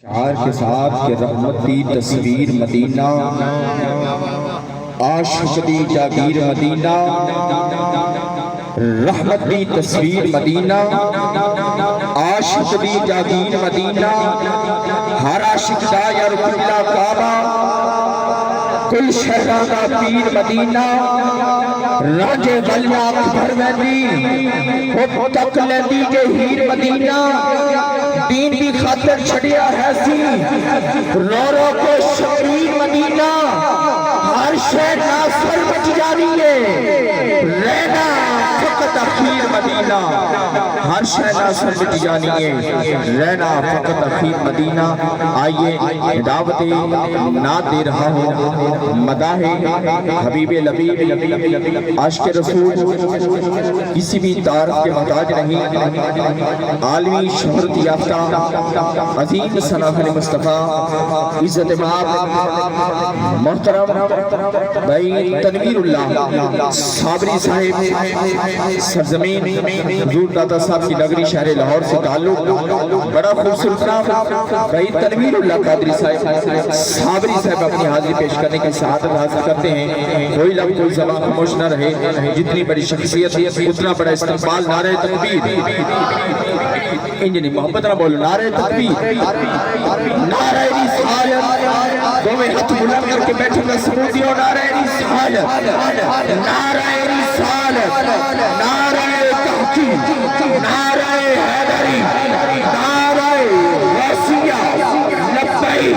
शार के साथ के रहमत दी तस्वीर मदीना, आशिक दी जागीर मदीना, रहमत दी तस्वीर मदीना, आशिक दी जागीर मदीना, हर आशिक दा यार कुल्ला काबा, कुल शहरा दा पीर मदीना, राजे बलिया अकबर वैदी हो तक लेंदी जे हीर मदीना, दीन की खातर छड़िया है सी रो रो के शबीर मदीना, हर शहर नासर बच जानी है रहना फकत अखीर मदीना, हर शहर नासर बच जानी है रहना फकत अखीर मदीना। आइए दावत ना दे रहा हूँ मदाहे हबीबे लबीब आशिक रसूल, किसी भी तारीफ के मोहताज नहीं, आलमी शोहरत याफ्ता अजीम सनाफर मुस्तफ़ा इज्जत माब मोहतरम भाई तनवीरुल्लाह साबरी साहिब सरजमीन हजूर दाता साहब की नगरी शहर लाहौर से ताल्लुक, बड़ा खूबसूरत नाम भाई तनवीरुल्लाह कादरी साहिब साबरी साहब अपनी हाजिरी पेश करने की सआदत हासिल करते हैं। कोई लब कोई ज़बान खामोश न रहे, जितनी बड़ी शख्सियत उतना बड़ा इस्तकबाल। नारे तकबीर, इंजनी मोहब्बत ना बोलो, नारे तकबीर, नारे रिसालत, दोवें हाथ बुलंद करके बैठे सबूत दियो, नारे रिसालत, नारे रिसालत, नारे तहकीक, नारे हैदरी, नारे वसिया, लब्बैक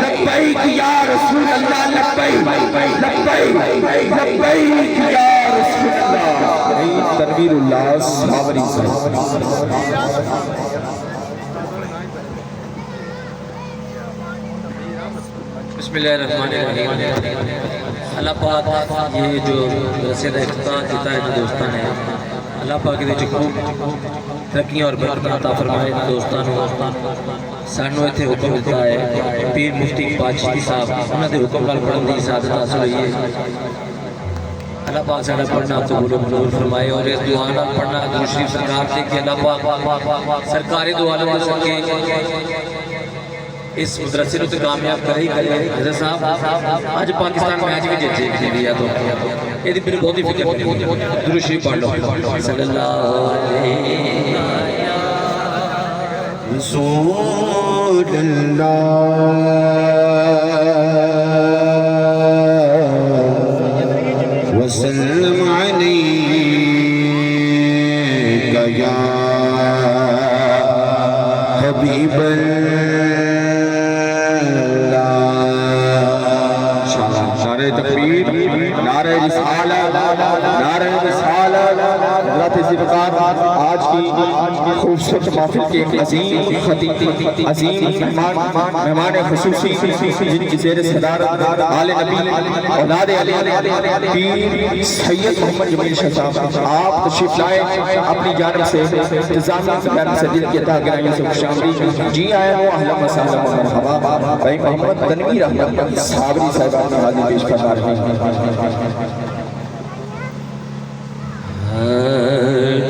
लब्बैक या रसूल अल्लाह, लब्बैक लब्बैक लब्बैक या रसूल अल्लाह। तनवीरुल्लाह साबरी साहब अल्लाह पाक ये जो रसीद इफ्तार देता है जो दोस्तान है, अल्लाह पाक के खूब तरक्कियां और बरकत अता फरमाए। दोस्तान सानू इत्थे हुक्म दिता है पीर मुफ्ती पाची साहब उन्होंने हुक्म नाल पढ़न दी सादत हासिल हुई है। अल्लाह पाक साडा पढ़ना कबूल मंजूर फरमाए और इस दुआ नाल पढ़ना दुरूद शरीफ सरकार से कि अल्लाह पाक सरकारी दुआ नाल सके इस मदरसे को तो कामयाब करे ही करे। हज़रत साहब आज पाकिस्तान मैच भी जीत लिया तो ये मेरी बहुत ही फिक्र है। दुरूद शरीफ पढ़ लो सल्लल्लाहु अलैहि वसल्लम अलैका या हबीबल्लाह। नारे तकबीर, नारे रिसालत, नारे रिसालत। आज की खूबसूरत महफिल के अजीम खतीब, अजीम मेहमान खुसूसी जिनकी ज़ेर सदारत आले नबी औलाद अली पीर सैयद मोहम्मद जमील शाह साहब आप तशरीफ लाए, अपनी जानिब से इंतज़ामिया की जानिब से दिल की अता गराइयों से खुशामदीद जी आया हो। अहला व सहला व मरहबा भाई मोहम्मद तनवीर अहमद साबरी साहब अपनी हाजिरी पेश फरमा रहे हैं।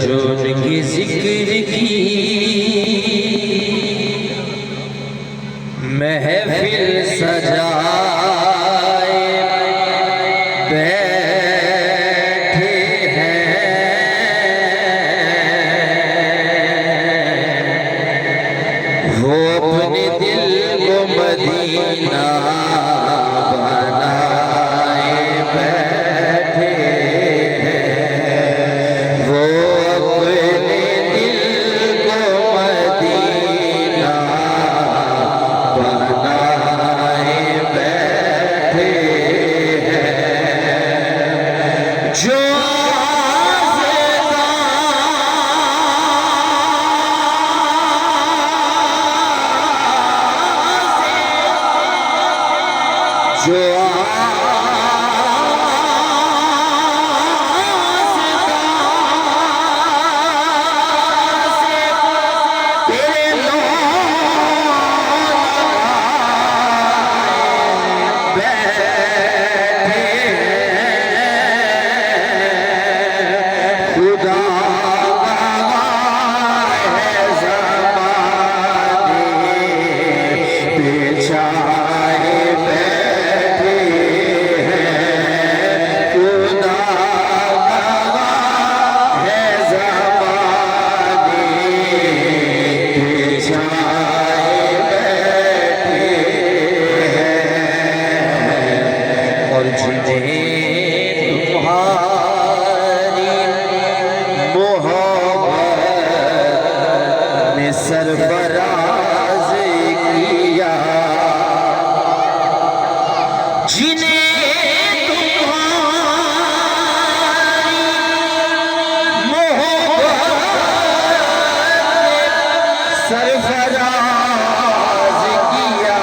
जो उनकी जिक्र की महफिल सजाए बैठे हैं, वो अपने दिल को मदीना पेशाए बैठे हैं खुदा गवाह है ज़माने पेशाए बैठे हैं और जिन्हें सरफराज किया जिन्हें तुम्हारी मोहब्बत सरफराज किया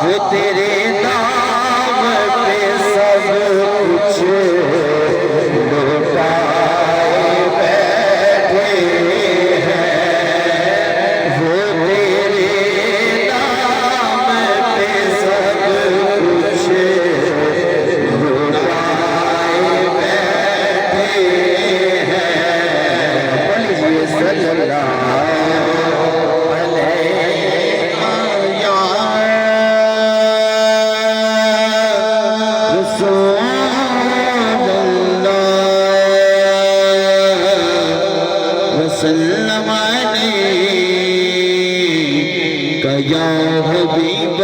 वो तेरे नाम पे सब कुछ या हबीब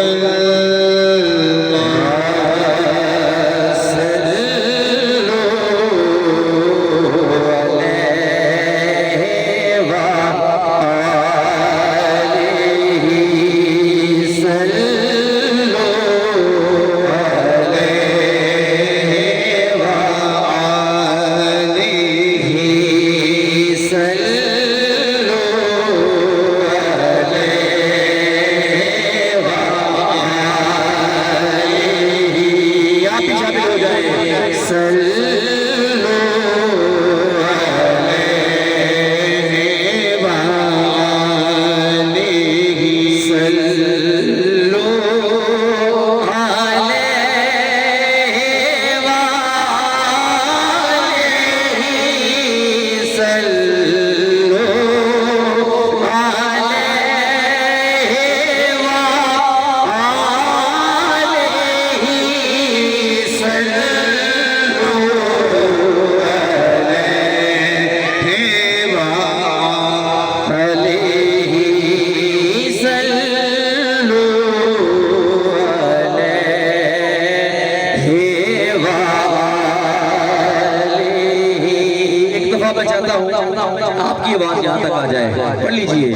मैं चाहता हूँ आपकी आवाज यहाँ तक आ जाए, पढ़ लीजिए।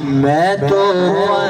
मैं तो